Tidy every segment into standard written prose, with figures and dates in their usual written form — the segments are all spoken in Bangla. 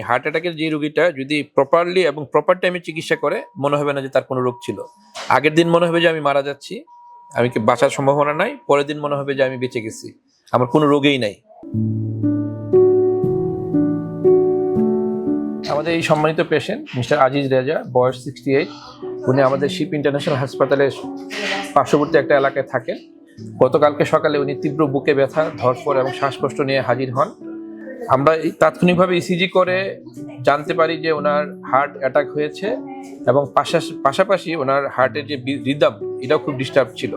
হার্ট অ্যাটাকের যে রোগীটা যদি প্রপারলি এবং প্রপার টাইমে চিকিৎসা করে, মনে হবে না যে তার কোনো রোগ ছিল। আগের দিন মনে হবে যে আমি মারা যাচ্ছি, আমি কি বাঁচার সম্ভাবনা নাই, পরের দিন মনে হবে যে আমি বেঁচে গেছি, আমার কোনো রোগেই নাই। আমাদের এই সম্মানিত পেশেন্ট মিস্টার আজিজ রেজা, বয়স 68। উনি আমাদের শিপ ইন্টারন্যাশনাল হাসপাতালের পার্শ্ববর্তী একটা এলাকায় থাকেন। গতকালকে সকালে উনি তীব্র বুকে ব্যথা, ধড়ফড় এবং শ্বাসকষ্ট নিয়ে হাজির হন। আমরা তাৎক্ষণিকভাবে ইসিজি করে জানতে পারি যে ওনার হার্ট অ্যাটাক হয়েছে এবং পাশাপাশি ওনার হার্টের যে রিদম, এটাও খুব ডিস্টার্ব ছিল।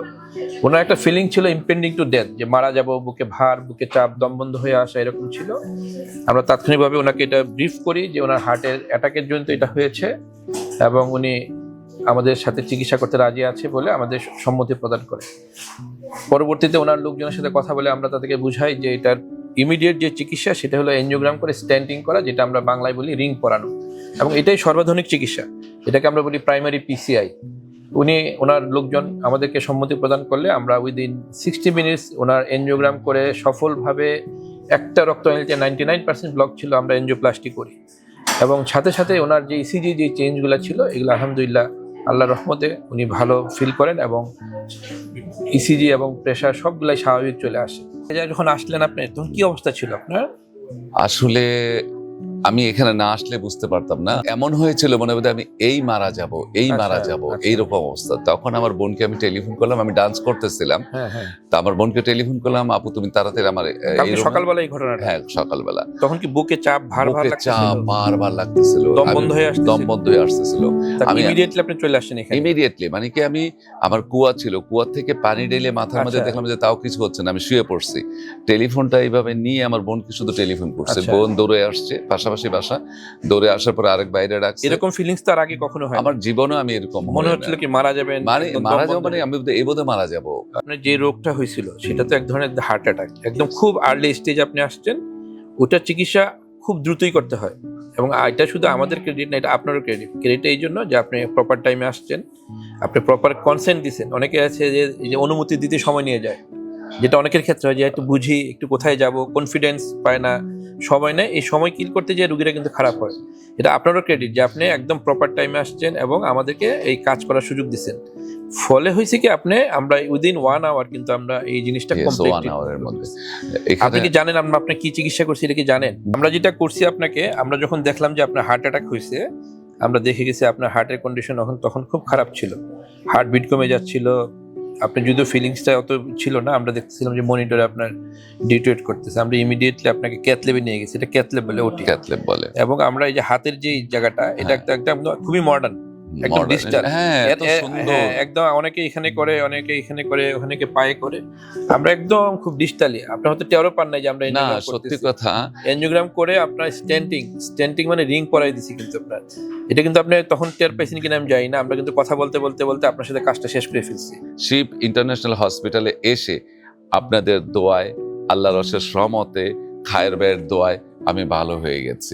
ওনার একটা ফিলিং ছিল ইম্পেন্ডিং টু ডেথ, যে মারা যাব, বুকে ভার, বুকে চাপ, দম বন্ধ হয়ে আসা, এরকম ছিল। আমরা তাৎক্ষণিকভাবে ওনাকে এটা ব্রিফ করি যে ওনার হার্টের অ্যাটাকের জন্য এটা হয়েছে এবং উনি আমাদের সাথে চিকিৎসা করতে রাজি আছে বলে আমাদের সম্মতি প্রদান করে। পরবর্তীতে ওনার লোকজনের সাথে কথা বলে আমরা তাদেরকে বুঝাই যে এটার ইমিডিয়েট যে চিকিৎসা সেটা হলো এনজিওগ্রাম করে স্ট্যান্টিং করা, যেটা আমরা বাংলায় বলি রিং পরানো, এবং এটাই সর্বাধুনিক চিকিৎসা। এটাকে আমরা বলি প্রাইমারি পিসিআই। ওনার লোকজন আমাদেরকে সম্মতি প্রদান করলে আমরা উইদিন 60 মিনিটস ওনার এনজিওগ্রাম করে সফলভাবে একটা রক্তনালীতে 99% ব্লক ছিল, আমরা এনজিওপ্লাস্টি করি। এবং সাথে সাথে ওনার যে ইসিজি যে চেঞ্জগুলো ছিল, এগুলো আলহামদুলিল্লাহ আল্লাহর রহমতে উনি ভালো ফিল করেন এবং ইসিজি এবং প্রেশার সবগুলাই স্বাভাবিক চলে আসে। যখন আসলেন আপনি, তখন কি অবস্থা ছিল আপনার? আসলে আমি এখানে না আসলে বুঝতে পারতাম না। এমন হয়েছিল মনে হয় আমি এই মারা যাব, এইরকম অবস্থা। তখন আমার বোনকে আমি টেলিফোন করলাম, আমি ডান্স করতেছিলাম। তা আমার বোনকে টেলিফোন করলাম, আপু তুমি তাড়াতাড়ি আমার সকালবেলা এই ঘটনাটা? হ্যাঁ, সকালবেলা। তখন কি বুকে চাপ বারবার লাগতেছিল, দম বন্ধ হয়ে আসতেছিল। আমি ইমিডিয়েটলি আপনি চলে আসছেন এখানে? ইমিডিয়েটলি, মানে কি আমি, আমার কুয়া ছিল, কুয়া থেকে পানি ঢেলে মাথার মধ্যে দেখলাম যে তাও কিছু হচ্ছে না, আমি শুয়ে পড়ছি। টেলিফোনটা এইভাবে নিয়ে আমার বোনকে শুধু টেলিফোন করছে, বোন দৌড়ে আসছে, পাশাপাশি বাসা, দৌড়ে আসার পরে আরেক বাইরে ডাকছে। এরকম ফিলিংস তার আগে কখনো হয়? আমার জীবনে আমি এরকম মনে হচ্ছিল কি মারা যাবেন, মানে আমি এই বোধহয় মারা যাবো। আপনার যে রোগটা হয়েছিল সেটা তো এক ধরনের হার্ট অ্যাটাক, একদম খুব আর্লি স্টেজ আপনি আসছেন। ওটার চিকিৎসা খুব দ্রুতই করতে হয়, এবং এটা শুধু আমাদের ক্রেডিট না, এটা আপনারও ক্রেডিট এই জন্য যে আপনি প্রপার টাইমে আসছেন, আপনি প্রপার কনসেন্ট দিচ্ছেন। অনেকে আছে যে অনুমতি দিতে সময় নিয়ে যায়, যেটা অনেকের ক্ষেত্রে হয় যে একটু বুঝি, একটু কোথায় যাব, কনফিডেন্স পায় না, সময় নেয়। এই সময় কিল করতে যে রুগীরা কিন্তু খারাপ হয়। এটা আপনারও ক্রেডিট যে আপনি একদম প্রপার টাইমে আসছেন এবং আমাদেরকে এই কাজ করার সুযোগ দিচ্ছেন। ফলে হয়েছে কি আমরা উইদিন 1 আওয়ার কিন্তু আমরা এই জিনিসটা কমপ্লিট। আপনি কি জানেন আমরা আপনাকে কি চিকিৎসা করছি, এটা কি জানেন? আমরা যেটা করছি আপনাকে, আমরা যখন দেখলাম যে আপনার হার্ট অ্যাটাক হয়েছে, আমরা দেখে গেছি আপনার হার্টের কন্ডিশন তখন খুব খারাপ ছিল, হার্ট বিট কমে যাচ্ছিল। আপনি যদিও ফিলিংসটা অত ছিল না, আমরা দেখতেছিলাম যে মনিটরে আপনার ডিটোয়েট করতেছে। আমরা ইমিডিয়েটলি আপনাকে ক্যাথল্যাবে নিয়ে গেছি, এটা ক্যাথল্যাব বলে, ওটি ক্যাথল্যাব বলে। এবং আমরা এই যে হাতের যে জায়গাটা, এটা একদম খুবই মডার্ন, একদম ডিজিটাল, একদম অনেকে এখানে করে, অনেকে এখানে করে, অনেকে পায়ে করে। আমরা একদম খুব ডিজিটালি, আপনি হয়তো টেরও পান নাই যে আমরা সত্যি কথা এনজিওগ্রাম করে আপনার স্ট্যান্টিং মানে রিং পরাই দিছি। কিন্তু আপনার এটা কিন্তু আপনি তখন টের পাইছেন কিনা আমি জানি না, আমরা কিন্তু কথা বলতে বলতে বলতে আপনার সাথে কাজটা শেষ করে ফেলছি। শিপ ইন্টারন্যাশনাল হসপিটালে এসে আপনাদের দোয়ায়, আল্লাহর অশেষ রহমতে, খায়ের ভাইয়ের দোয়ায় আমি ভালো হয়ে গেছি।